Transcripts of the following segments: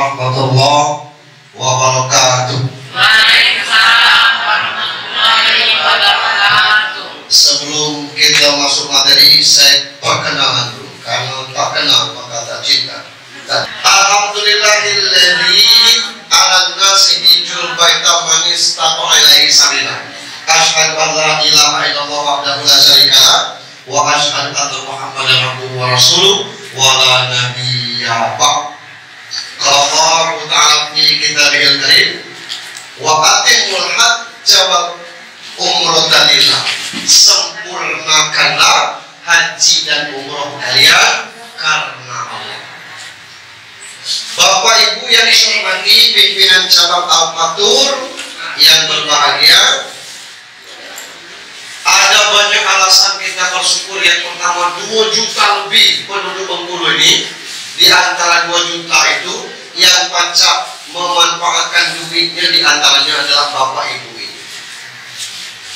warahmatullahi wabarakatuh. Waalaikumsalam warahmatullahi wabarakatuh. Sebelum kita masuk materi, saya perkenalan dulu. Karena tak kenal maka tak cinta. Alhamdulillahilladzi ala nasi hijul baita man istata'a ilaihi sabila. Asyhadu an la ilaha illallah wahdahu la syarika lah wa asyhadu anna Muhammadan abduhu wa rasuluh wa la nabiyya ba'd. Qala ta'ala fi kitabihil karim wa atimul hajja wal umrata lillah. Sempurnakanlah haji dan umroh kalian karena Allah. Bapak Ibu yang dihormati pimpinan cabang Al-Matur yang berbahagia, ada banyak alasan kita bersyukur. Yang pertama, 2 juta lebih penduduk Bengkulu ini. Di antara 2 juta itu yang pacak memanfaatkan duitnya di antaranya adalah Bapak Ibu ini.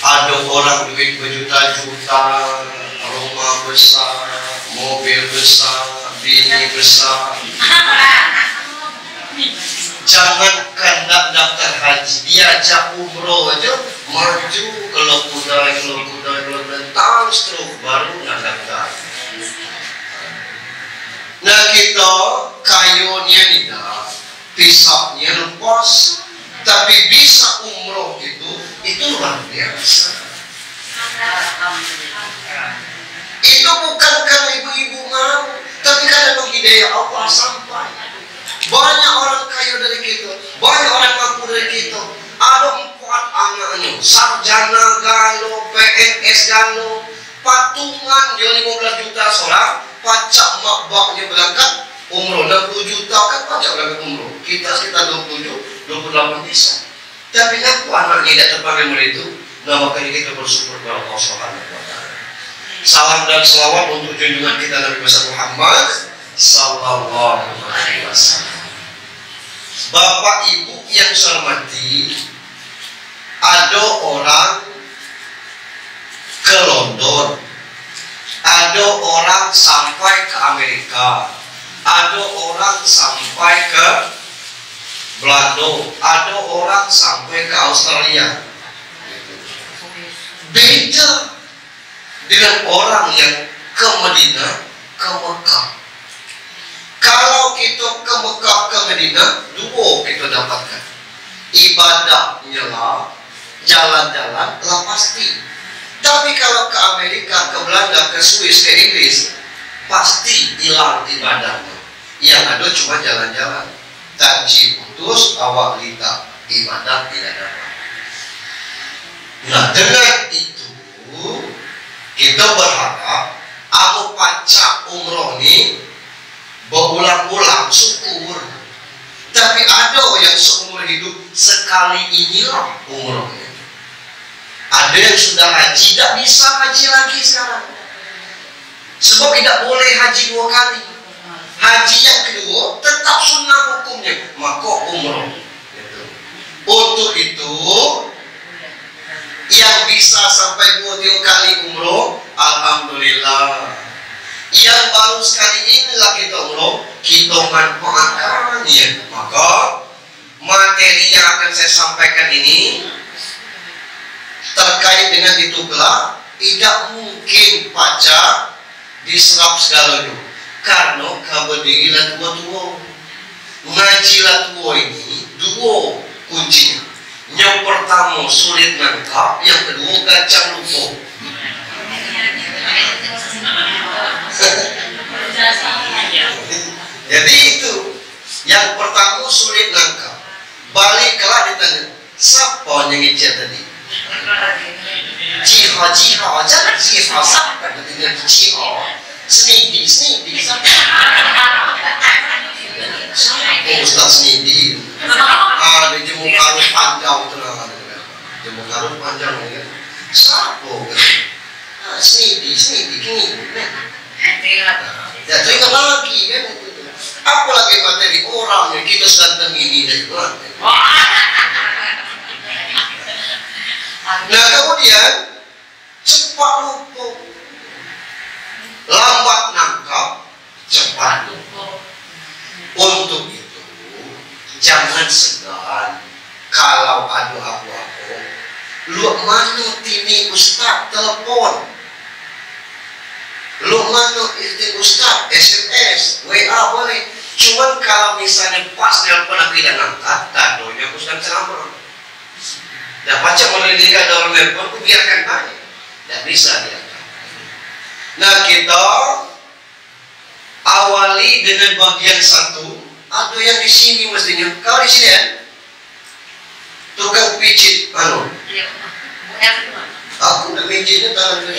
Ada orang duit berjuta-juta, rumah besar, mobil besar, bini besar. Jangankan daftar haji, diajak umroh aja maju kalau kuda terus baru nak daftar. Nah kita kayunya tidak, pisahnya lepas, tapi bisa umroh itu luar biasa. Itu bukan karena ibu-ibu mau, tapi karena hidayah Allah sampai. Banyak orang kaya dari kita, banyak orang mampu dari kita. Ada 4 anaknya, sarjana galo, PNS galo, patungan dia 15 juta seorang, pajak mak baknya berangkat umroh 60 juta kan pajak berangkat umroh. Kita sekitar 27, 28 bisa. Tapi ngaku anaknya tidak terpakai itu. Nah makanya kita bersyukur kepada Allah Subhanahu wa taala. Salam dan selawat untuk junjungan kita Nabi Muhammad sallallahu alaihi wasallam. Bapak Ibu yang saya hormati, ada orang ke London, ada orang sampai ke Amerika, ada orang sampai ke Belanda, ada orang sampai ke Australia. Beda dengan orang yang ke Madinah, ke Mekah. Kalau kita ke Mekah, ke Madinah, 2 kita dapatkan. Ibadahnya lah, jalan-jalan lah pasti. Tapi kalau ke Amerika, ke Belanda, ke Swiss, ke Inggris, pasti hilang ibadahnya. Yang ada cuma jalan-jalan. Taji putus, awak lita, ibadah tidak dapat. Nah dengan itu kita berharap aku pacak umroh ini berulang-ulang syukur. Tapi ada yang seumur hidup sekali inilah umrohnya. Ada yang sudah haji tidak bisa haji lagi sekarang, sebab tidak boleh haji 2 kali. Haji yang kedua tetap sunnah hukumnya, maka umroh. Untuk itu yang bisa sampai 2 kali umroh, alhamdulillah. Yang baru sekali inilah kita umroh, kita manfaatkannya. Maka materi yang akan saya sampaikan ini terkait dengan itu gelap, tidak mungkin pajak diserap segalanya. Karena kabedirilah tua-tua, ngajilah tua ini 2 kuncinya. Yang pertama sulit nangkap, yang kedua gacang lupa. Jadi itu yang pertama sulit nangkap. Baliklah ditanya, siapa yang ngecek tadi? Jiha jangan jiha siapa dengan jiha snidi siapa Ustaz snidi ada jemuk karut panjang jemuk karut panjang ya siapa snidi gini ya teringat lagi kan apa lagi materi orang yang kita sedang ini dari mana. Nah kemudian cepat lupa, lambat nangkap, cepat lupa. Untuk itu aduh aku. Lu mana tini ustaz telepon. Lu mana istri ustaz SMS, WA boleh. Cuman kalau misalnya pas nelpon aku tidak ngangkat, tadonya aku sedang ceramah. Dan baca melindungi orang nelpon, aku biarkan baik. Tidak bisa diangkat. Nah kita awali dengan bagian satu. Ada yang di sini mestinya. Kau di sini ya? Tukang pijit, aku nak mijitnya tangan dulu.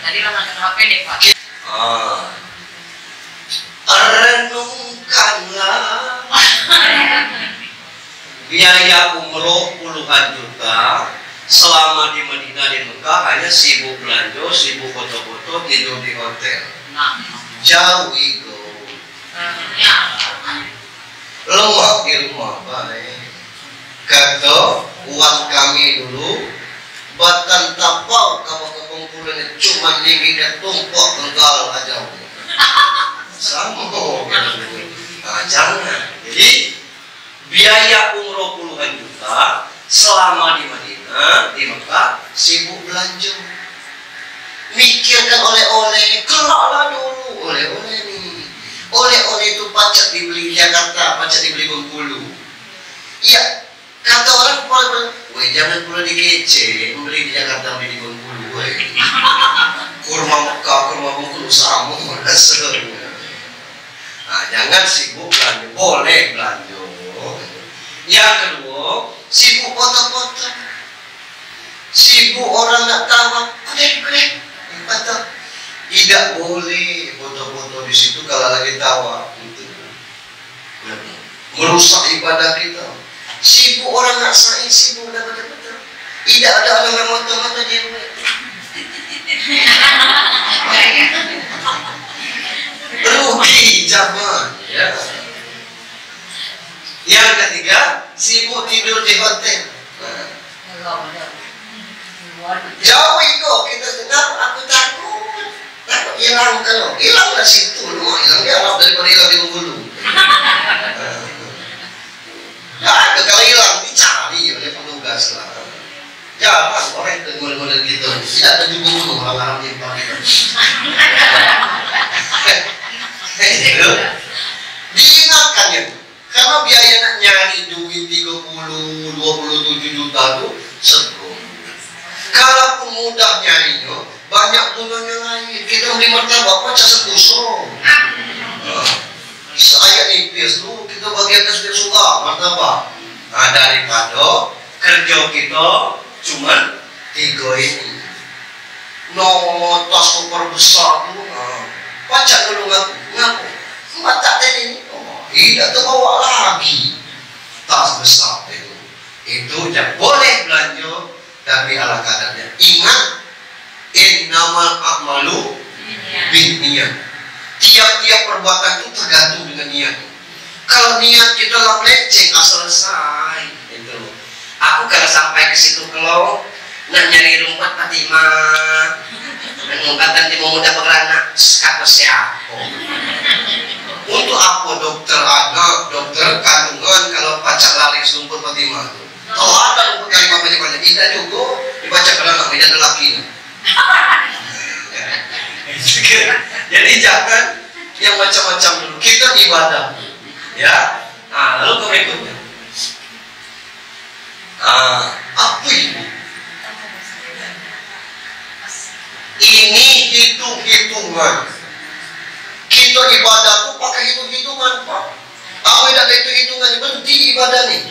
Tadi lo ngangkat HP deh Pak. Renungkanlah biaya umroh puluhan juta selama di Madinah di Mekah hanya sibuk belanja, sibuk foto-foto, tidur di hotel. Jauh ego. Lemah di rumah baik. Kata uang kami dulu bahkan tapau kamu kepungkulan cuma tinggi dan tumpuk tenggal aja. Sama jangan. Jadi biaya umroh puluhan juta selama di Madinah, di Mekah sibuk belanja. Mikirkan oleh-oleh, kelaklah dulu oleh-oleh nih. Oleh-oleh itu pacak dibeli di Jakarta, pacak dibeli Bengkulu. Iya, kata orang woi jangan pula dikece, beli di Jakarta beli di Bengkulu, woi. Kurma Mekah, kurma Bengkulu sama rasanya. Nah, jangan sibuk belanja, boleh belanja. Yang kedua, sibuk foto-foto. Sibuk orang nak tahu, kudet. Tidak boleh foto-foto di situ kalau lagi tawa itu merusak ibadah kita. Sibuk orang nak sa'i, sibuk betul-betul. Tidak ada orang yang foto-foto dia. Rugi zaman. Ya. Yang ketiga, sibuk tidur di hotel. Jauh itu kita dengar, aku takut hilang kalau hilanglah situ, hilang dia Arab daripada hilang di Bengkulu. Ada kalau hilang dicari oleh petugas lah. Jangan orang itu model-model gitu, tidak ada di Bengkulu orang-orang nyimpang itu. Diingatkan ya, karena biaya nak nyari duit 30, 27 juta itu sebelum. Kalau mudah nyarinya, banyak gunanya lain. Kita beli martabak macam sekusung. Saya nipis dulu, kita bagian ke suka martabak. Nah, daripada kerja kita cuma 3 ini. No, tas koper besar dulu. Pacak dulu ngaku. Mata tadi ini. Tidak terbawa lagi. Tas besar itu. Itu jangan boleh belanja. Tapi ala kadarnya. Ingat, innamal a'malu binniyat. Tiap-tiap perbuatan itu tergantung dengan niat. Kalau niat kita lah melenceng, selesai. Itu. Aku kalau sampai ke situ kalau nak nyari rumput Fatimah, ngungkatan di muda beranak, kata siapa? Untuk apa dokter anak, dokter kandungan kalau pacak lari rumput Fatimah? Kalau ada rumput yang banyak-banyak, tidak juga dibaca pada anak beda lelaki. Jadi jangan yang macam-macam dulu. Kita ibadah, ya. Nah, lalu ke berikutnya. Apa ini? Ini hitung-hitungan. Kita ibadah tuh pakai hitung-hitungan, Pak. Apa tidak ada hitung-hitungan? Berhenti ibadah nih.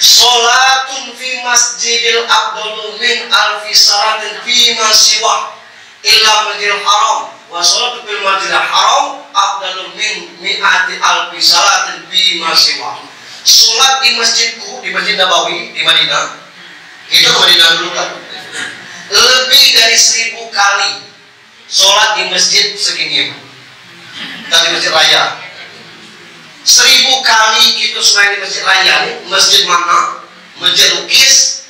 Salatun fi masjidil afdalu min alfi salatin fi ma siwa illa masjidil haram wa salatu fil masjidil haram afdalu min mi'ati alfi salatin fi ma siwa. Salat di masjidku, di Masjid Nabawi di Madinah, itu ke Madinah dulu kan, lebih dari 1000 kali salat di masjid segini, dan di masjid raya. 1000 kali itu selain di masjid raya nih, masjid mana? Masjid Lukis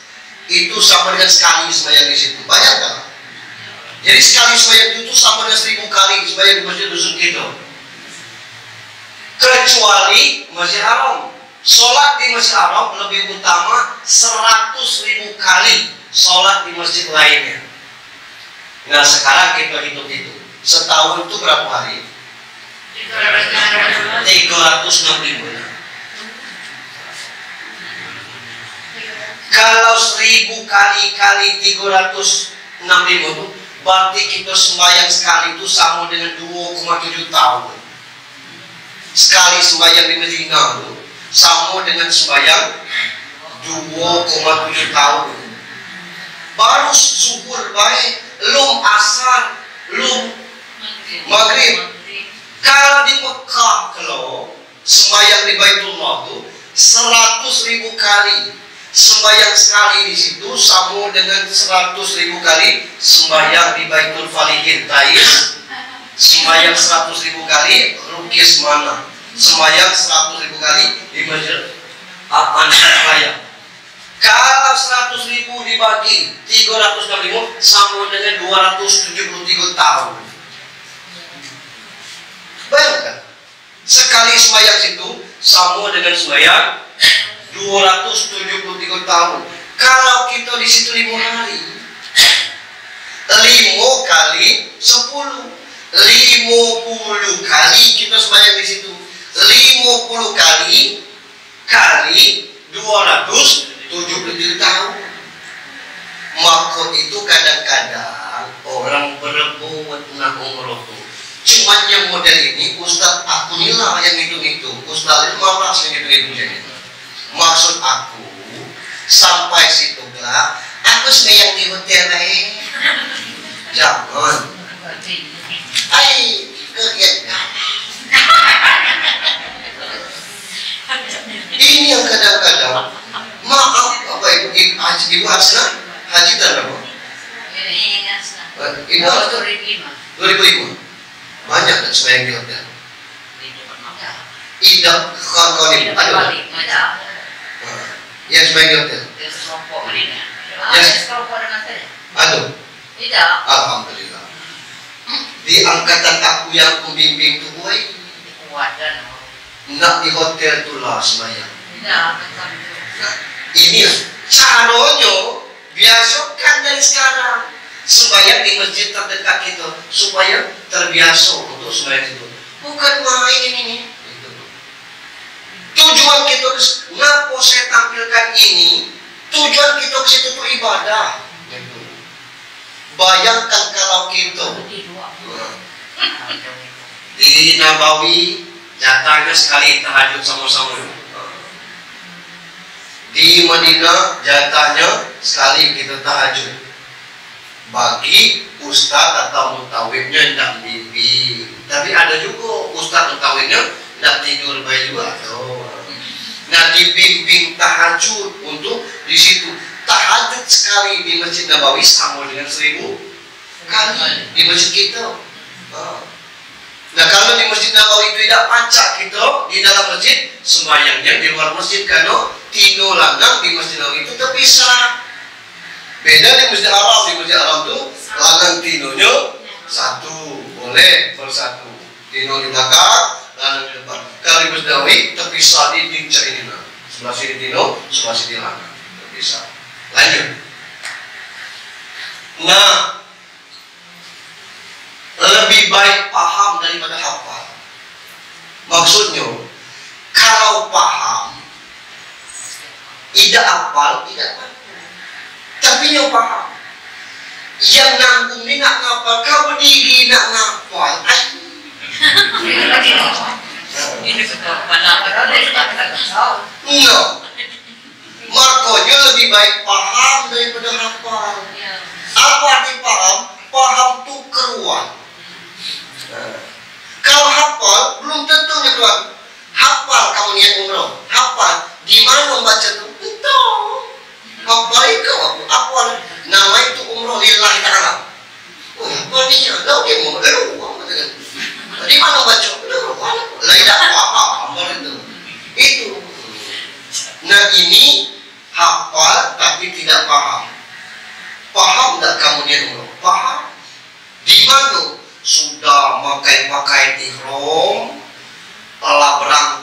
itu sama dengan sekali sembahyang di situ. Bayangkan. Jadi sekali sembahyang itu sama dengan 1000 kali sembahyang di masjid dusun kita. kecuali Masjid Haram. Sholat di Masjid Haram lebih utama 100.000 kali sholat di masjid lainnya. Nah sekarang kita hitung-hitung, setahun itu berapa hari? 365. Kalau 1000 kali 365 itu berarti kita sembahyang sekali itu sama dengan 2,7 tahun. Sekali sembahyang di Medina itu sama dengan sembahyang 2,7 tahun. Baru zuhur baik, belum asar, belum maghrib. Kalau di Mekah kalau sembahyang di Baitullah itu 100.000 kali sembahyang sekali di situ sama dengan 100.000 kali sembahyang di Baitul Falihin Tais. Sembahyang 100.000 kali Rukis mana? Sembahyang 100.000 kali di Masjid An-Nabawi. Kalau 100.000 dibagi 365 sama dengan 273 tahun. Bayangkan, sekali sembahyang situ sama dengan sembahyang 273 tahun. Kalau kita di situ 5 hari, 5 kali 10, 50 kali kita sembahyang di situ. 50 kali 273 tahun. Maka itu kadang-kadang orang berebut nak umroh tuh. Cuman yang model ini Ustaz aku nila yang hitung-hitung. Ustaz itu malas yang hitung-hitung. Maksud aku sampai situ lah aku sembahyang di hotel lain. Jangan. Ini yang kadang-kadang maaf apa ibu Hasna haji dan apa? Ibu Hasna 2005 banyak dan sembahyang di hotel. Tidak kawan-kawan ibu ada yang sembahyang di hotel. Aduh. Alhamdulillah. Di angkatan aku yang pembimbing tuh nak di hotel tuh lah sembahyang. Nah, ini caranya biasakan dari sekarang sembahyang di masjid terdekat kita supaya terbiasa untuk sembahyang itu. Bukan main ini. Tujuan kita ngapa saya tampilkan ini? Tujuan kita ke situ itu ibadah. Bayangkan kalau kita di Nabawi jatahnya sekali tahajud sama-sama. Di Madinah jatahnya sekali kita tahajud. Bagi ustaz atau mutawibnya tidak bimbing. Tapi ada juga ustaz mutawibnya tidak tidur baik juga. Nah dibimbing tahajud untuk di situ. Tahajud sekali di Masjid Nabawi sama dengan 1000 kali di masjid kita. Nah kalau di Masjid Nabawi tidak pacak kita di dalam masjid, sembahyangnya di luar masjid karena tino lanang di Masjid Nabawi itu terpisah. Beda di Masjid Haram. Di Masjid Haram itu lanang tinonya satu, boleh bersatu. Tino di belakang, lanang di depan. Kalau di Masjid Nabawi terpisah di dincak ini, sebelah sini tino, sebelah sini lanang, terpisah. Lanjut. Nah, lebih baik paham daripada hafal. Maksudnya, kalau paham, tidak hafal, tidak mampu. Tapi yang paham, yang nanggung ni nak ngapal, kau berdiri nak ngapal. Ini betul. Mana No. Makanya lebih baik paham daripada hafal. Apa arti paham? Paham tu keruan. Kalau hafal belum tentunya keluar. Hafal kamu niat umroh. Hafal di mana membaca tu? Entah. Hafal itu apa? Nama itu umroh lillahi ta'ala. Oh, hafal dia. Lalu dia mau di mana baca? Lah tidak paham itu. Nah ini hafal tapi tidak paham. Paham tak kamu niat umroh? Paham. Di mana sudah pakai ihram, telah berangkat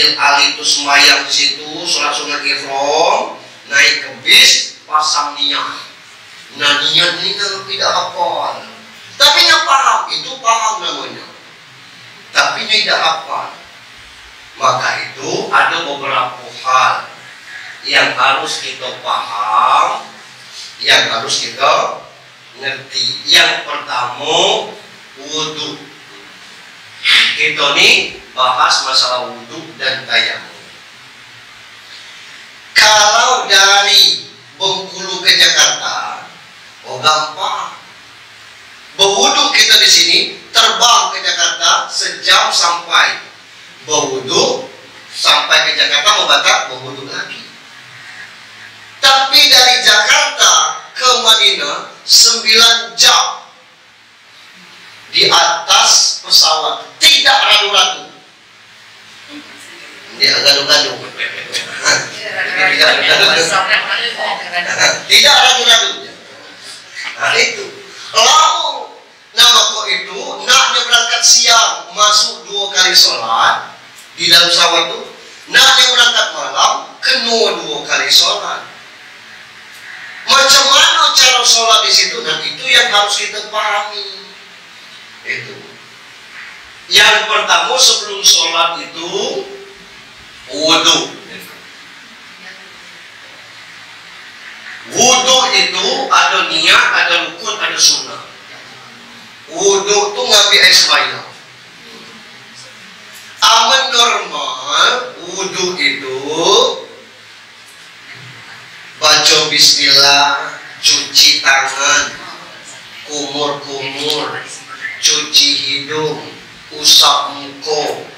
ngambil alih itu semayang di situ, sholat sunat ihram, naik ke bis, pasang niat. Nah niat ini kan tidak hafal, tapi yang paham itu paham namanya, tapi tidak hafal. Maka itu ada beberapa hal yang harus kita paham, yang harus kita ngerti. Yang pertama, wudhu. Kita nih bahas masalah wudhu dan tayamum. Kalau dari Bengkulu ke Jakarta, oh gampang. Berwudhu kita di sini, terbang ke Jakarta sejam sampai. Berwudhu sampai ke Jakarta membatak, berwudhu lagi. Tapi dari Jakarta ke Madinah 9 jam di atas pesawat, tidak ragu-ragu. Dia gaduh-gaduh. Tidak ragu-ragu. Nah itu. Lalu nama kok itu naknya berangkat siang, masuk 2 kali sholat di dalam pesawat itu. Naknya berangkat malam, kena 2 kali sholat. Macam mana cara sholat di situ? Nah itu yang harus kita pahami. Itu. Yang pertama sebelum sholat itu wudhu. Wudhu itu ada niat, ada rukun, ada sunnah. Wudhu itu ngambil air sembahyang. Aman normal wudhu itu baca bismillah, cuci tangan, kumur-kumur, cuci hidung, usap muka,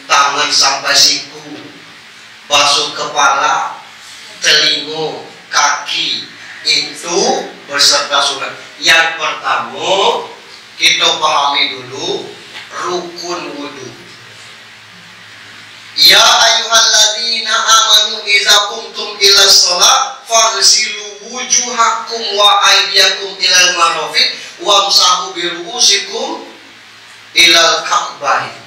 tangan sampai siku, basuh kepala, telinga, kaki, itu beserta sunat. Yang pertama kita pahami dulu rukun wudhu. Ya ayyuhalladzina amanu idza qumtum ila shalah faghsilu wujuhakum wa aydiyakum ilal marafiq wamsahu bi ru'usikum ilal ka'bayn.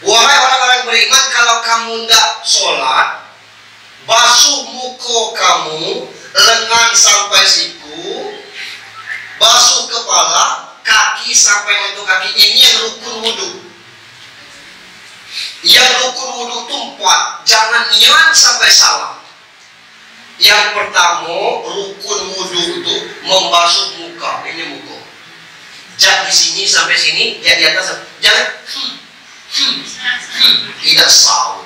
Wahai orang-orang beriman, kalau kamu tidak sholat, basuh muka kamu, lengan sampai siku, basuh kepala, kaki sampai menyentuh kaki. Ini yang rukun wudhu. Yang rukun wudhu itu 4. Jangan niat sampai salah. Yang pertama, rukun wudhu itu membasuh muka. Ini muka. Jangan di sini sampai sini, ya di atas. Jangan tidak sah.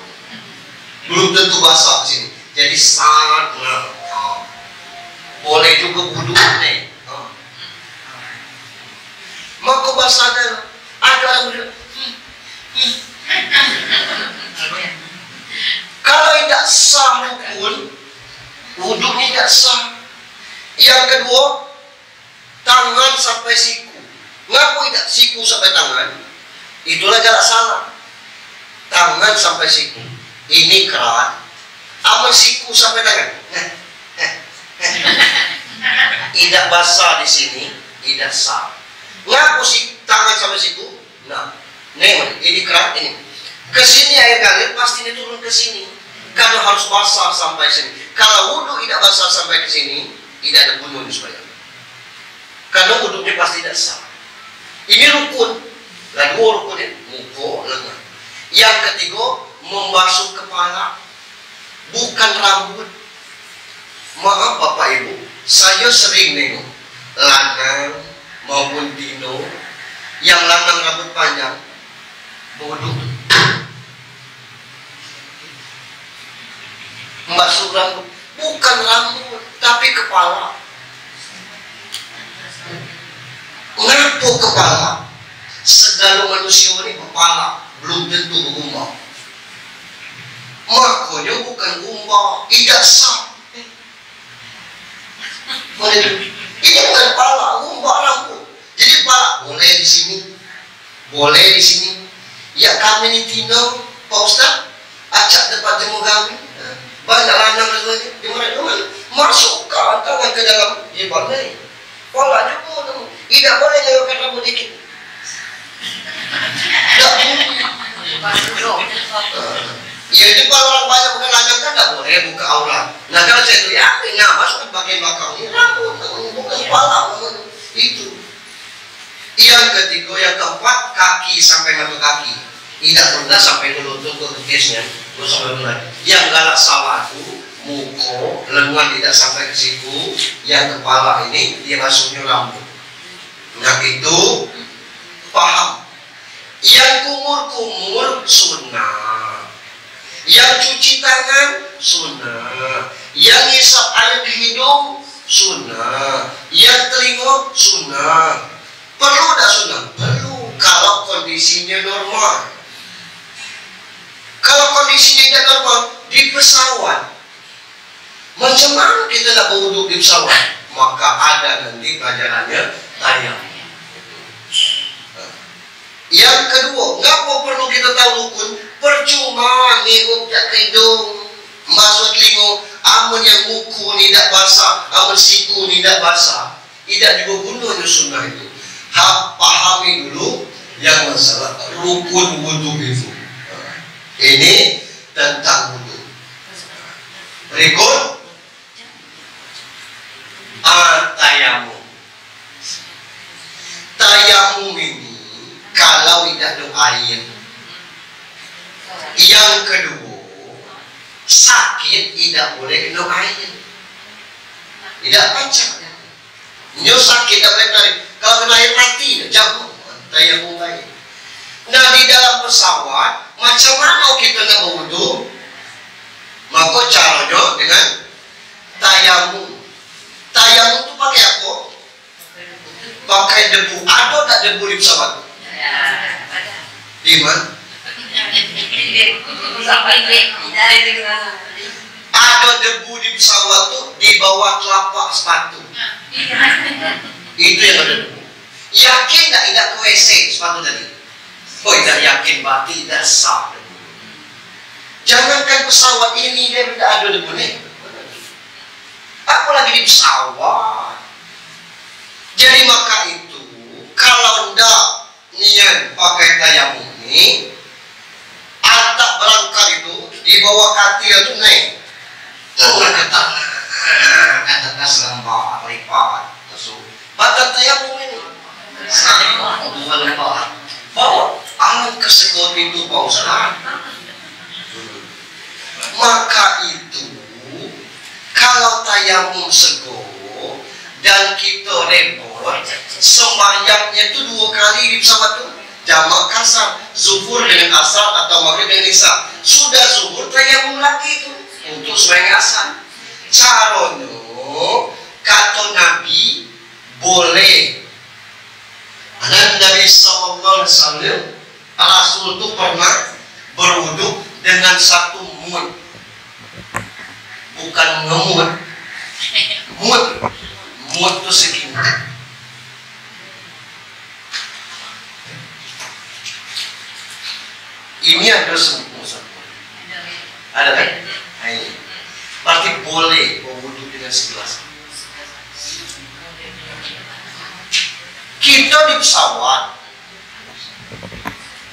Belum tentu basah di sini. Jadi sangat boleh juga wudhu nih. Maka basahnya ada orang bilang kalau tidak sah rukun, wudhu tidak sah. Yang kedua, tangan sampai siku. Ngaku tidak siku sampai tangan? Itulah jarak salah. Tangan sampai siku. Ini keran. Amal siku sampai tangan. Tidak basah di sini, tidak sah. Ngaku tangan sampai siku? Nah, ini keran ini. Kesini air ngalir pasti ini turun ke sini. Kalau harus basah sampai sini. Kalau wudhu tidak basah sampai ke sini, tidak ada gunanya sebenarnya. Karena wudhunya pasti tidak sah. Ini rukun. Lalu rukun ini muka, lengan. Yang ketiga, membasuh kepala, bukan rambut. Maaf Bapak Ibu, saya sering nengok lanang maupun dino yang lanang rambut panjang bodoh. Membasuh rambut, bukan rambut, tapi kepala. Ngapa kepala? Segala manusia ini kepala, belum tentu bergumba. Makanya bukan gumba, tidak sah. Ini bukan kepala, gumba rambut. Jadi kepala boleh di sini, boleh di sini. Ya kami ini tino, Pak Ustaz, acak tempat jemu kami. Banyak lanang lagi, dimana masukkan tangan ke dalam, dia boleh. Kepala juga, tidak boleh nyelokkan rambut dikit. Tidak boleh. Ya itu kalau orang banyak bukan lanang kan nggak boleh buka aurat. Nah kalau saya itu yakin, nah masuk bagian belakang ini rambut, bukan kepala, itu. Yang ketiga, yang keempat, kaki sampai ke kaki, tidak pernah sampai ke lutut ke betisnya. Yang galak sawatu, muko, lengan tidak sampai ke siku, yang kepala ini dia masuknya rambut. Nah itu paham. Yang kumur-kumur sunnah, yang cuci tangan sunnah, yang ngisap air ke hidung sunnah, yang telinga sunnah. Perlu tak sunnah? Perlu kalau kondisinya normal. Kalau kondisinya tidak normal di pesawat, macam mana kita nak berwuduk di pesawat? Maka ada nanti pelajarannya tayamum. Yang kedua, ngapa perlu kita tahu rukun? Percuma ngiup jak hidung, masuk telinga, amun yang muku ni tak basah, amun siku ni tak basah, tidak juga gunanya sunnah itu. Pahami dulu yang masalah rukun wudu itu. Ini tentang wudu. Berikut tayamum. Tayamum ini kalau tidak ada air. Yang kedua, sakit tidak boleh kena air. Tidak baca. Nyo sakit tak boleh tarik. Kalau kena air mati, jauh. Tayamum baik. Nah di dalam pesawat, macam mana kita nak berwudu? Maka caranya dengan tayamum. Tayamum tu pakai apa? Pakai debu. Ada tak debu di pesawat? Di mana? Ada debu di pesawat tu di bawah telapak sepatu. Itu yang ada debu. Yakin tak tidak ke WC sepatu tadi? Oh tidak yakin berarti tidak sah. Jangankan pesawat ini dia tidak ada debu ni. Apalagi di pesawat. Jadi maka itu kalau ndak niat pakai tayamum ini, atap berangkat itu di bawah katil itu naik. Kata atas lembar lipat masuk. Batal tayamum ini. Sama dua lembar. Bawa alam kesegot itu Pak Ustaz. Maka itu kalau tayamum sego dan kita repot, sembahyangnya itu 2 kali di pesawat itu. Jamak kasar, zuhur dengan asar atau maghrib dengan isya. Sudah zuhur tayamum lagi itu untuk sembahyang asar. Caranya kata Nabi boleh. Nabi sallallahu alaihi wasallam Rasul itu pernah berwudu dengan 1 mud. Bukan ngemut. Mud. Mud itu segini. Ini ada semua. Ada kan? Ini. Berarti boleh berwudu dengan segelas. Kita di pesawat,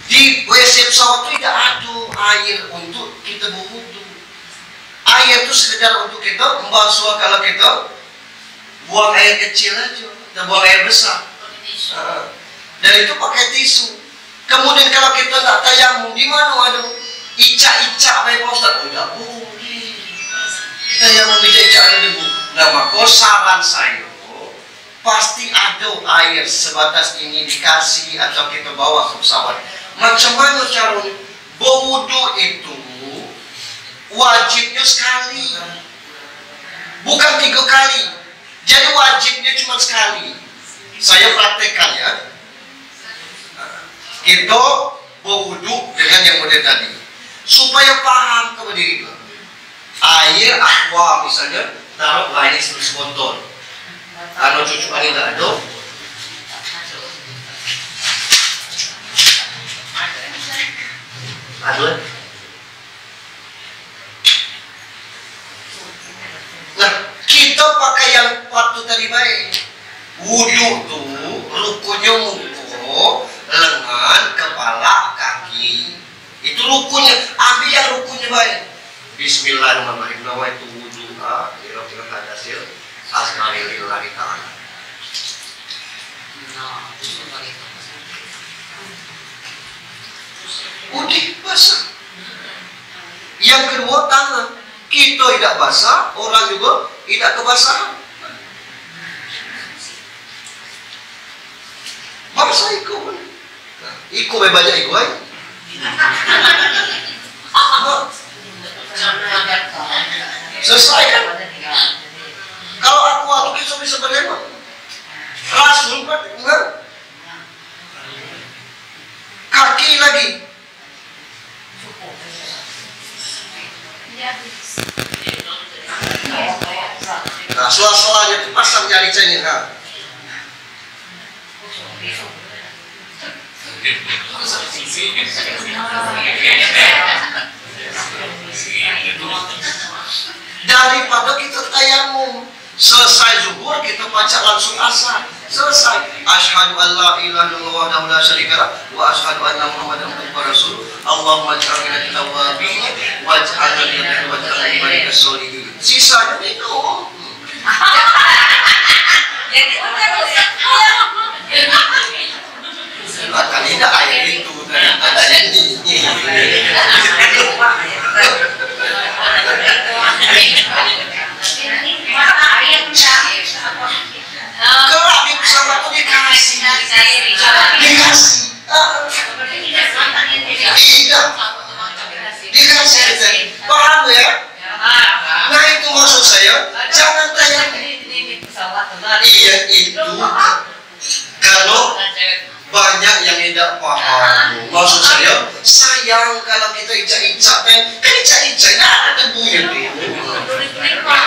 di WC pesawat tidak ada air untuk kita berwudu. Air itu sekedar untuk kita membasuh kalau kita buang air kecil aja dan buang air besar. Dan itu pakai tisu. Kemudian kalau kita tak tayamum, di mana ada icak-icak baik Pak Ustaz? Oh tidak boleh. Tayamum icak-icak ada debu. Nah maka saran saya, pasti ada air sebatas ini dikasih atau kita bawa ke pesawat. Macam mana caranya? Berwudu itu wajibnya sekali, bukan 3 kali. Jadi wajibnya cuma sekali. Saya praktekkan ya. Kita berwudu dengan yang model tadi supaya paham kepada diri kita. Air aqua misalnya taruh air sebotol. Kalau cucukan yang tak ada, ada. Nah, kita pakai yang waktu tadi baik. Wudu tu rukunnya muka, lengan, kepala, kaki. Itu Rukunnya, ambil yang rukunnya baik. Bismillahirrahmanirrahim. Nawaitu wudu'a li rabbil hadasil asmari lillahi ta'ala. Udah basah. Yang kedua tangan. Kita tidak basah, orang juga tidak kebasahan. Basah ikut. Ikut baca ikut. Selesai kan? Kalau aku bisa bagaimana? Rasul enggak. Kaki lagi. Nah, sela-selanya itu pasang jari cengeng kan? Daripada kita tayamum, selesai zuhur kita baca langsung asar, selesai. Asyhadu an la ilaha illallah wahdahu la syarika lah wa asyhadu anna muhammadan abduhu wa rasuluh. Allahumma ij'alna minat tawwabin waj'alna minal sholihin. Sisanya minum. Jadi terus. Kan tidak air itu ada ini. Kalau di pesawat itu dikasih. Tidak. Dikasih. Paham ya? Nah itu maksud saya. Jangan tanya. Iya itu. Kalau banyak yang tidak paham. Maksud saya, sayang kalau kita icak-icak kan icak-icak tidak ada debunya.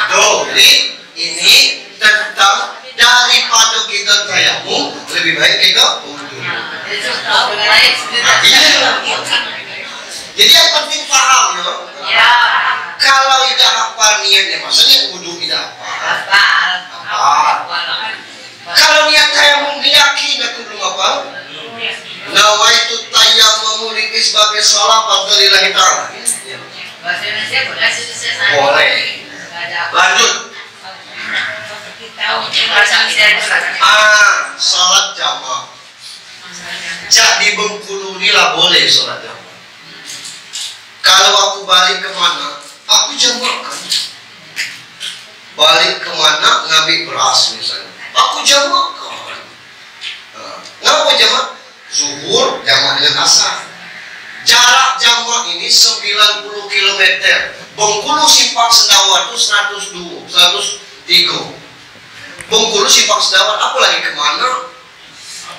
Tuh, jadi ini tentang daripada kita tayamum, lebih baik kita wudu. Jadi yang penting paham ya. Kalau tidak hafal niatnya, maksudnya wudu tidak hafal. Kalau niat tayamum yakin aku belum apa? Nawaitu tayammum sebagai salat lillahi ta'ala. Boleh. Lanjut. Salat jamaah. Di Bengkulu ini lah boleh salat jamaah. Kalau aku balik kemana, aku jamaahkan. Balik kemana ngambil beras misalnya, aku jamaahkan. Ngapa jamaah? Zuhur jamaah dengan asar. Jarak jamaah ini 90 km. Bengkulu Simpang Sendawar itu 103. Bengkulu Simpang Sendawar, apa lagi kemana?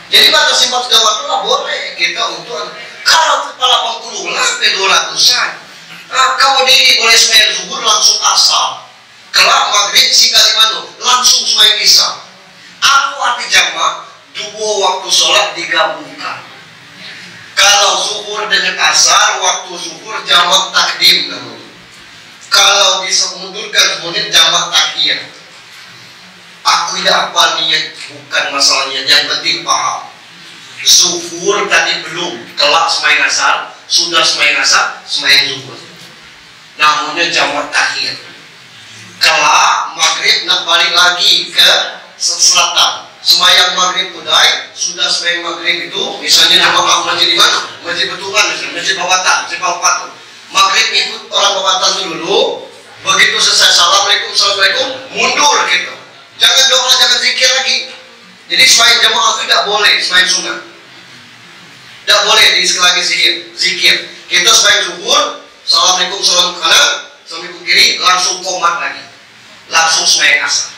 Jadi batas Simpang Sendawar itu lah boleh kita untuk. Kalau kepala Bengkulu lah sampai 200-an. Nah, kamu diri boleh sembahyang zuhur langsung asar. Kelak maghrib sikali manu langsung sembahyang isya. Aku arti jamaah dua waktu sholat digabungkan. Kalau zuhur dengan asar, waktu zuhur jamak takdim namanya. Kalau bisa mundurkan semuanya jamak takhir. Aku tidak hafal niat, bukan masalahnya, yang penting paham. Zuhur tadi belum, kelak sembahyang asar, sudah sembahyang asar, sembahyang zuhur. Namanya jamak takhir. Kelak maghrib nak balik lagi ke selatan. Sembahyang maghrib udai, sudah sembahyang maghrib itu, misalnya jamaah masjid di mana? Masjid Betungan, misalnya masjid Babatan, masjid Babatan. Maghrib ikut orang Babatan dulu, begitu selesai assalamualaikum, mundur gitu. Jangan doa, jangan zikir lagi. Jadi sembahyang jamaah itu tidak boleh, sembahyang sunnah. Tidak boleh di sekali lagi zikir. Kita sembahyang zuhur, assalamualaikum salam kanan, assalamualaikum kiri, langsung komat lagi, langsung sembahyang asar.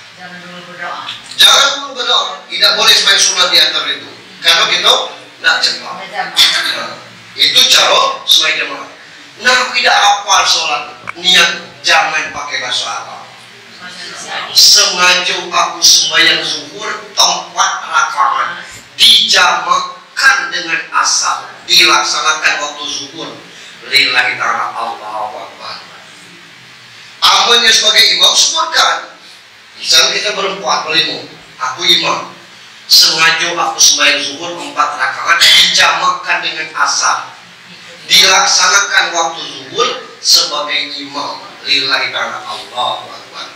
Jangan dulu berdoa, tidak boleh sembahyang sunat di antara itu, karena kita tidak cepat. Nah, itu cara sembahyang jamaah. Nah, tidak hafal sholat, niat jangan pakai bahasa Arab. Sengaja aku sembahyang zuhur 4 rakaat, dijamaahkan dengan asar, dilaksanakan waktu zuhur. Lillahi ta'ala, Allahu Akbar. Amalnya sebagai imam sebutkan. Misalnya kita berempat, berlima, aku imam. Sengaja aku sembahyang zuhur 4 rakaat, dijamaahkan dengan asar. dilaksanakan waktu zuhur sebagai imam lillahi ta'ala. Allahu Akbar.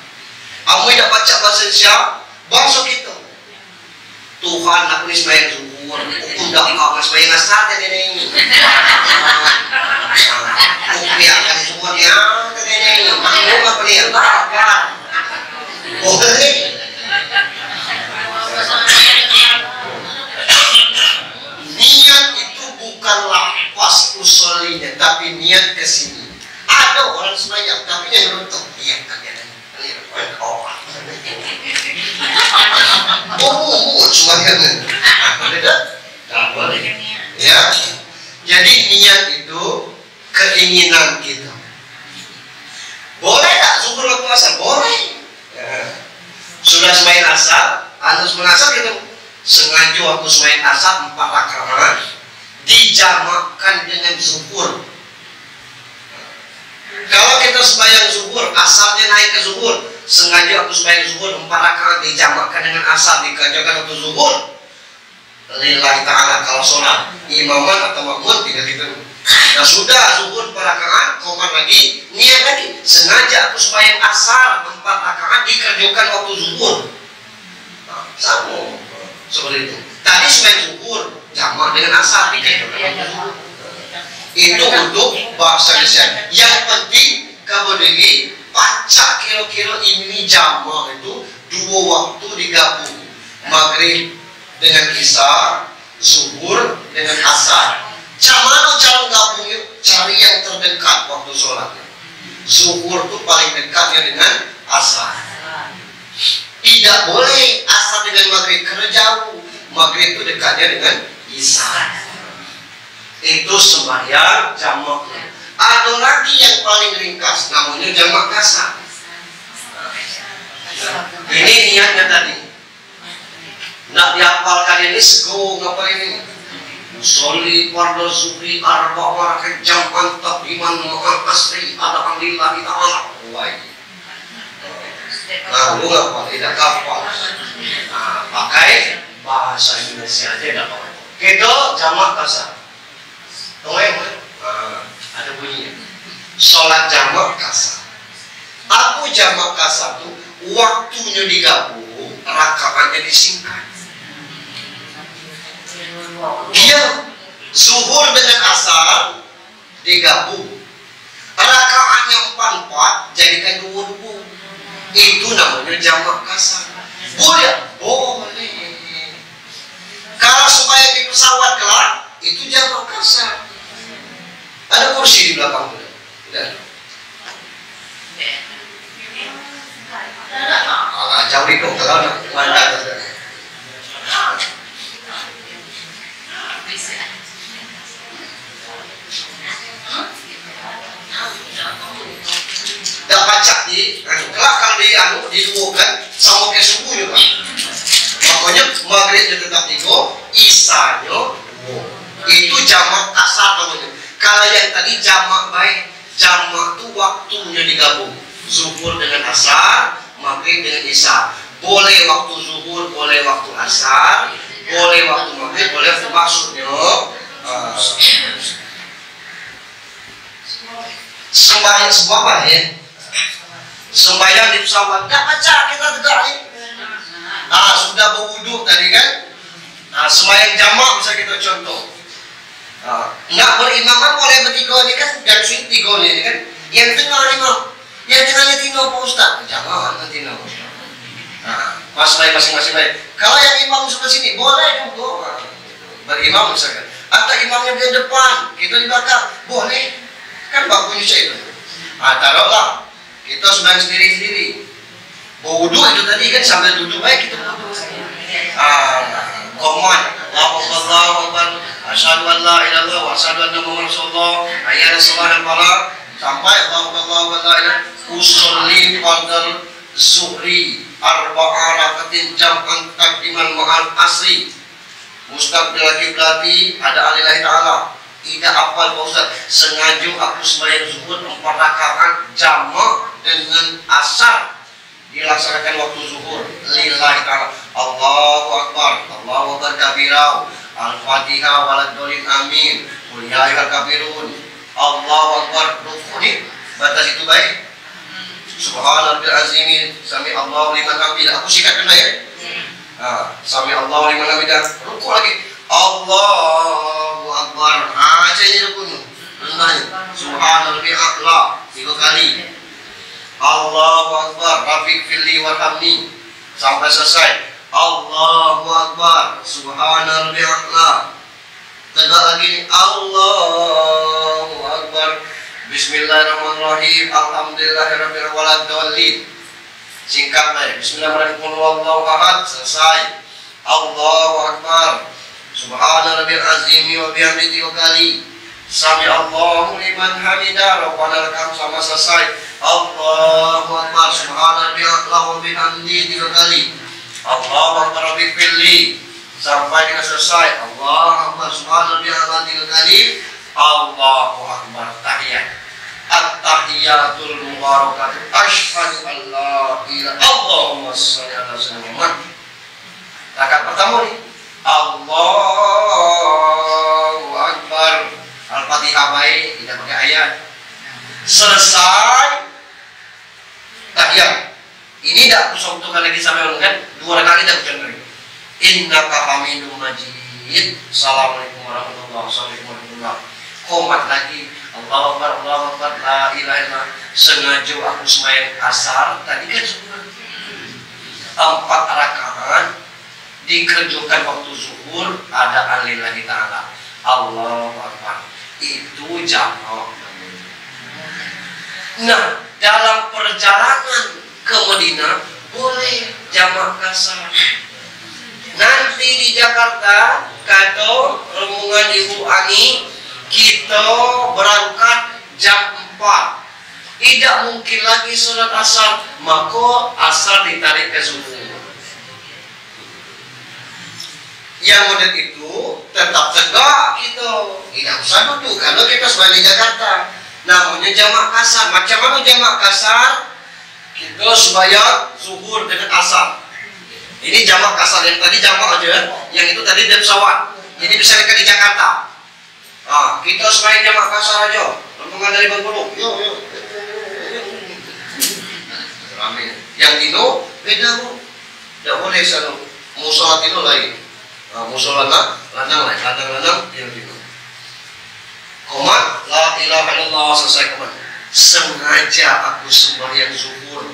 Kamu tidak baca bahasa Indonesia, bahasa kita Tuhan aku ni sembahyang zuhur, hukum dah kau sembahyang asar dan ini. Hukum yang akan zuhur ya, dan ini. Makhluk apa ni? Bakar. Boleh. Niat itu bukanlah pas usulinya, tapi niat ke sini. Ada orang sembahyang, tapi yang nonton niat kan dia. Oh, sembahyang. Tak boleh. Ya. Jadi niat itu keinginan kita. Boleh tak zuhur waktu asar? Boleh. Ya. Sudah sembahyang asar, harus mengasar gitu. Sengaja aku sembahyang asar 4 rakaat dijamakkan dengan zuhur. Kalau kita sembahyang zuhur, asalnya naik ke zuhur, sengaja aku sembahyang zuhur 4 rakaat dijamakkan dengan asar, dikerjakan waktu zuhur. Lillahi ta'ala. Kalau sholat imaman atau makmum tidak gitu. Nah sudah zuhur 4 rakaat, komat lagi, niat lagi. Sengaja aku sembahyang asar 4 rakaat dikerjakan waktu zuhur. Nah, sama seperti itu. Tadi sembahyang zuhur jamak dengan asar dikerjakan waktu zuhur. Itu untuk bahasa Indonesia. Yang penting kamu dengi baca kira-kira ini jamak itu 2 waktu digabung, maghrib dengan isya, zuhur dengan asar. Cara gabungnya, cari yang terdekat waktu sholatnya. Zuhur itu paling dekatnya dengan asar. Tidak boleh asar dengan maghrib karena jauh. Maghrib itu dekatnya dengan isya. Itu sembahyang jamak. Ada lagi yang paling ringkas, namanya jamak kasar. Ini niatnya tadi. Nak dihafalkan ini sego apa ini? Musolli fardu zuhri arba'a rakaat jam'an taqdiman ma'al asri ada lillahi ta'ala. Nah, lu ngapal, tidak kapal. Nah, pakai bahasa Indonesia aja tidak apa. Kita jamak kasar. Ada bunyinya. Sholat jamak kasar. Aku jamak kasar tuh waktunya digabung, rakaatnya disingkat. Dia zuhur dengan asar digabung, rakaatnya 4 jadikan 2. Itu namanya jamak kasar. Boleh? Boleh. Kalau supaya di pesawat kelak, itu jamak kasar. Ada kursi di belakang tu. Tidak. Jauh itu kalau nak mana ada. Dah baca di, kelak kalau diluahkan sama ke subuh juga. Makanya maghribnya tetap 3, isanya 2. Itu jamak kasar namanya. Kalau yang tadi jamak baik, jamak itu waktunya digabung. Zuhur dengan asar, maghrib dengan isya. Boleh waktu zuhur, boleh waktu asar, boleh waktu maghrib, boleh waktu maksudnya. Sembahyang sebuah apa ya? Sembahyang di pesawat, tak baca kita tegak ni. Sudah berwuduk tadi kan? Sembahyang jamak bisa kita contoh. Nak berimaman boleh bertiga ni kan, dan swing 3 ni kan. Yang tengah 5, yang tengahnya 3 Pak Ustaz. Jangan nanti nak. Pas baik masing-masing baik. Kalau yang imam sebelah sini boleh juga berimam misalkan. Atau imamnya di depan, kita di belakang, boleh. Kan bakunya saya itu. Taruhlah kita sembahyang sendiri-sendiri. Berwuduk itu tadi kan sambil duduk baik kita berwuduk. Qomat, Allahu Akbar, asyhadu an la ilaha illallah wa asyhadu anna Muhammadar Rasulullah, hayya 'alas shalah falah, sampai Allahu Akbar wa la ilaha usolli fardal zuhri arba'a rakaatin jam'an taqdiman ma'al asri mustaqbil qiblati ada lillahi ta'ala. Tidak hafal Pak Ustaz, sengaja aku sembahyang zuhur 4 rakaat jamak dengan asar dilaksanakan waktu zuhur lillahi ta'ala. Allahu Akbar, Allahu Akbar kabirau, Al-Fatihah waladhdallin amin, Qul ya ayyuhal kafirun. Allahu akbar. Rukuk nih batas itu baik. Subhana rabbil azim. Sami Allahu liman hamidah. Aku sikat kena ya. Sami Allahu liman hamidah. Rukuk lagi. Allahu akbar. Aja ini rukun. Subhana rabbil a'la 3 kali. Allahu akbar. Rafiq filli warhamni sampai selesai. Allahu akbar. Subhana rabbil a'la. Tegak lagi nih. Allahu akbar. Bismillahirrahmanirrahim. Alhamdulillahirabbil alamin. Singkat baik. Bismillahirrahmanirrahim. Wallahu ahad. Selesai. Allahu akbar. Subhana rabbil azim wa bihamdihi 3 kali. Sami Allahu liman hamidah. Rabbana lakal sama selesai. Allahu akbar. Subhana rabbil wa bihamdihi 3 kali. Allahu akbar rabbil filli sampai dengan selesai. Allahu akbar. Subhana rabbil 3 kali. Allahu akbar. Tahiyat. At-tahiyatul mubarakatuh. Asyhadu an la ilaha illallah. Allahumma shalli ala sayyidina Muhammad. Rakaat pertama nih. Allahu akbar. Al-Fatihah baik, tidak pakai ayat. Selesai tahiyat. Ini tidak kusok-kusokan lagi sampai kan 2 kali tidak ucapkan lagi. Innaka hamidum majid. Assalamualaikum warahmatullahi wabarakatuh. Komat lagi. Allahu akbar, Allahu akbar, la ilaha illallah. Sengaja aku sembahyang asar tadi kan subuh. 4 rakaat dikerjakan waktu zuhur ada alillahi ta'ala. Allahu akbar. Itu jamak. Nah, dalam perjalanan ke Madinah boleh jamak kasar. Nanti di Jakarta kata rombongan Ibu Ani kita berangkat jam 4. Tidak mungkin lagi sholat asar, maka asar ditarik ke zuhur. Yang model itu tetap tegak gitu, tidak usah duduk kalau kita sebagai Jakarta. Namanya jamak kasar. Macam mana jamak kasar? Kita sembahyang zuhur dengan asar. Ini jamak kasar, yang tadi jamak aja, yang itu tadi di pesawat. Jadi misalnya di Jakarta, kita sembahyang jamak kasar aja. Rombongan dari Bengkulu, yuk. Rame. Yang Tino beda bu, tidak boleh selalu. Musola Tino lain. Musola lanang yang Tino. Komat, la ilaha illallah, selesai komat. Sengaja aku sembahyang zuhur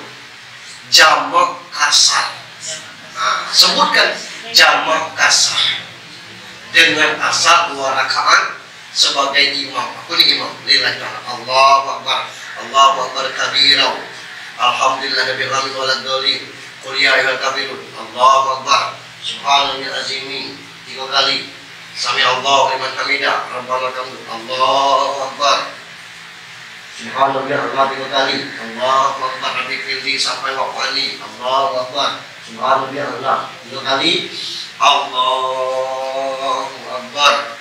jamak kasar. Sebutkan jamak kasar dengan asar 2 rakaat sebagai imam. Aku ni imam. Lillahi ta'ala. Allahu akbar. Allahu akbar kabira. Alhamdulillahirabbil alamin. Qul ya ayyuhal kafirun. Allahu akbar. Subhanallahil azim 3 kali. Sami Allahu liman hamidah. Rabbana lakal Allahu akbar. Subhanallahil azim 3 kali. Allahu akbar. Rabbil filli sampai waqani. Allahu akbar. Subhanallahil azim 3 kali. Allahu akbar.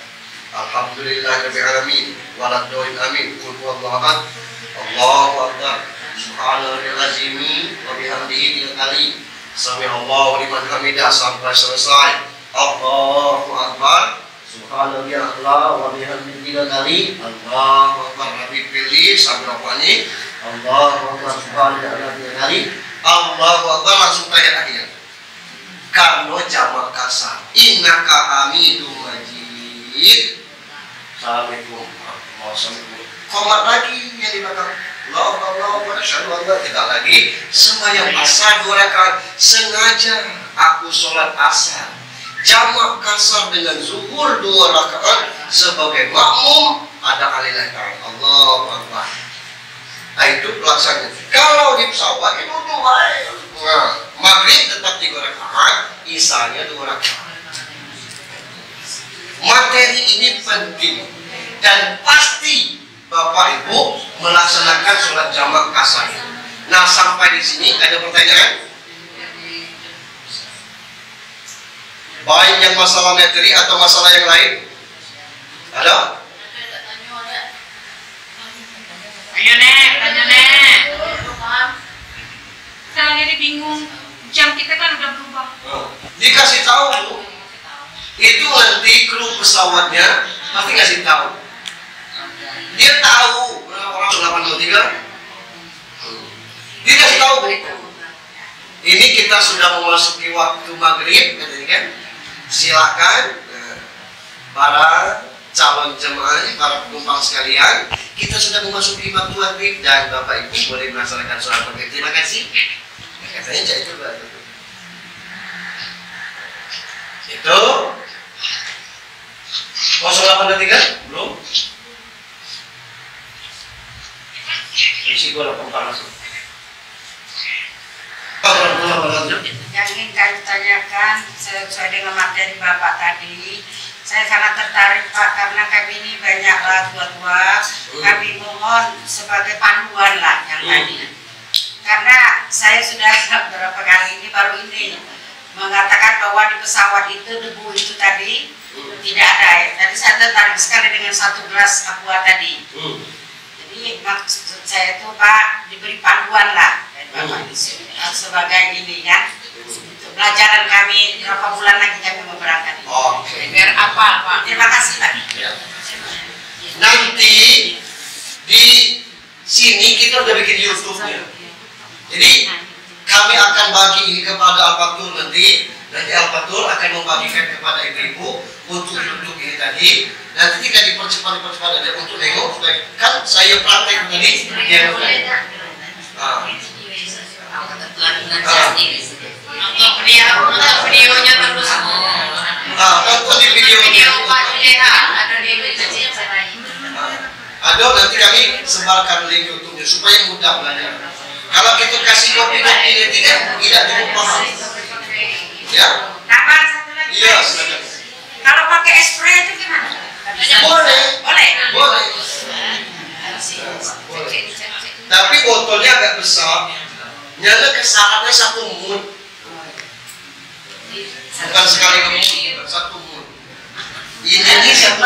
Alhamdulillahirabbil alamin. Waladhdallin amin. Qul huwallahu ahad. Allahu akbar. Subhanallahil azim wa bihamdihi 3 kali. Sami Allahu liman hamidah sampai selesai. Allahu akbar. Subhanallahil wa bihamdihi 3 kali. Allahu akbar. Rabbil filli sampai waqani. Allahu akbar. Subhanallahil 3 kali. Allahu akbar langsung tahiyat akhir. Karena jamak kasar. Innaka hamidum majid. Assalamualaikum warahmatullahi wabarakatuh. Komat lagi yang di belakang. Allah asyhadu an la ilaha illallah lagi. Sembahyang asar 2 rakaat. Sengaja aku sholat asar jamak kasar dengan zuhur 2 rakaat sebagai makmum ada alillahi ta'ala. Allahu akbar. Itu pelaksana. Kalau di pesawat itu 2. Maghrib tetap 3 rakaat, isanya 2 rakaat. Materi ini penting dan pasti Bapak Ibu melaksanakan sholat jamak kasar. Nah, sampai di sini ada pertanyaan? Baik yang masalah materi atau masalah yang lain? Ada? Ayo Nek, tanya Nek. Saya jadi bingung. Jam kita kan udah berubah. Dikasih tahu, itu nanti kru pesawatnya pasti kasih tahu. Dia tahu orang 823. Dia kasih tahu, Bu. Ini kita sudah memasuki waktu maghrib, katanya kan. Silakan para calon jemaah, para penumpang sekalian, kita sudah memasuki waktu maghrib dan Bapak Ibu boleh melaksanakan sholat maghrib. Terima kasih. Katanya saya coba itu 0823 belum. Isi gua 84 langsung. Yang ingin kami tanyakan sesuai dengan materi Bapak tadi, saya sangat tertarik Pak, karena kami ini banyaklah tua-tua, kami mohon sebagai panduan lah yang tadi. Karena saya sudah beberapa kali ini baru ini mengatakan bahwa di pesawat itu debu itu tadi tidak ada ya. Jadi saya tertarik sekali dengan satu gelas aqua tadi. Jadi maksud saya itu Pak diberi panduan lah dari Bapak sebagai ini kan. Pelajaran kami berapa bulan lagi kami mau berangkat. Oke. Biar apa, Pak? Terima kasih Pak. Ya. Nanti di sini kita udah bikin YouTube-nya. Jadi kami akan bagi ini kepada Al-Fatul nanti Al-Fatul akan membagikan kepada ibu-ibu untuk duduk ini tadi. Nanti jika dipercepat ada untuk nengok, kan saya praktek tadi dia Nonton videonya terus. nonton di video Pak Juleha ada di ada, nanti kami sebarkan link YouTube-nya supaya mudah belajar. Kalau kita kasih kopi-kopi ini tidak cukup paham. Ya? Tambah satu lagi. Iya, silakan. Kalau pakai spray itu gimana? Boleh. Boleh. Boleh. Tapi botolnya agak besar. Nyala kesalahannya 1 mut. Bukan sekali kemudian, 1 mut. Ini satu.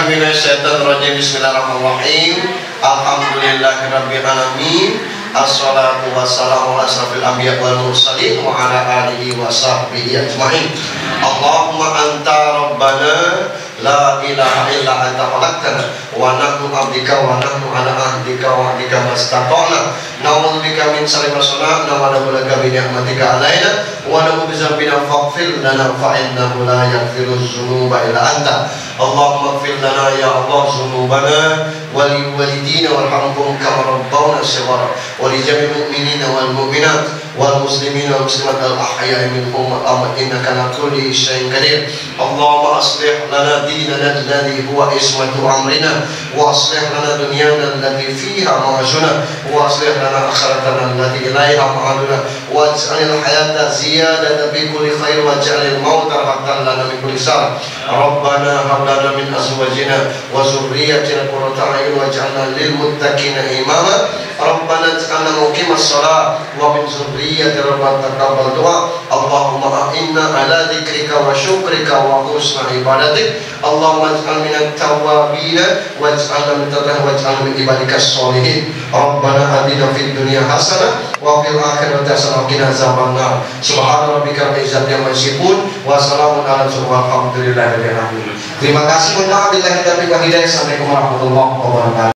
Bismillahirrahmanirrahim. Alhamdulillahirabbil alamin. Assalatu wassalamu ala asrafil anbiya wal mursalin wa ala alihi wa sahbihi ajma'in. Allahumma anta rabbana la ilaha illa anta khalaqtana wa nahnu abdika wa nahnu ala ahdika wa ahdika mastata'na na'udzubika min syarri ma sana'na wa na'udzubika bi ni'matika 'alaina wa na'udzubika bi faghfir lana fa innahu la yaghfiru dzunuba illa anta. Allahumma ighfir lana ya Allah dzunubana wa li walidina warhamhum kama rabbawna shighara wa li jami'il mu'minina wal mu'minat wal muslimina wal muslimat al ahya'i minhum wal amwat innaka ala kulli syai'in qadir. Allahumma aslih lana dinana alladhi huwa ismatu amrina wa aslih lana dunyana allati fiha ma'ashuna wa aslih lana akhiratana allati ilaiha ma'aduna waj'alil hayata ziyadatan fi kulli khair waj'alil mauta rahatan lana min kulli shar. Rabbana hab lana min azwajina wa dhurriyyatina qurrata a'yun waj'alna lil muttaqina imama. Rabbana ij'alna muqimas shalah wa min dhurriyyatina rabbana taqabbal du'a. Allahumma a'inna ala dzikrika wa syukrika wa husni ibadatik. Allahumma ij'al minat tawwabin waj'alna min waj'alna min ibadikas sholihin. Rabbana atina fid dunya hasanah wa fil akhirati hasanah wa qina azabannar. Subhana rabbika rabbil izzati amma yasifun wa salamun ala mursalin walhamdulillahi rabbil alamin. Terima kasih. Mohon maaf bila kita berikan hidayah. Assalamualaikum warahmatullahi wabarakatuh.